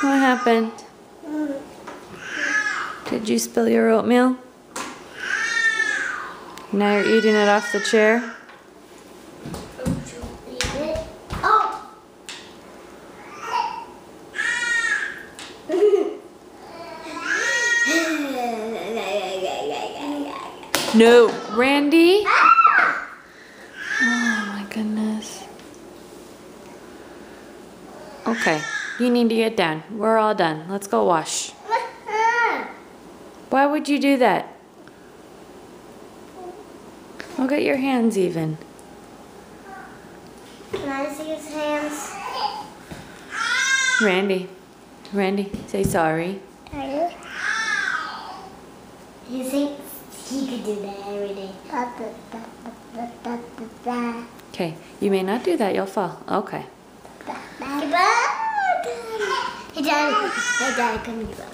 What happened? Did you spill your oatmeal? Now you're eating it off the chair? No, Randy? Oh my goodness. Okay, you need to get down. We're all done. Let's go wash. Why would you do that? Look at your hands even. Can I see his hands? Randy, say sorry. Sorry. You think he could do that every day? Okay, you may not do that. You'll fall. Okay. Hey, Daddy, come here.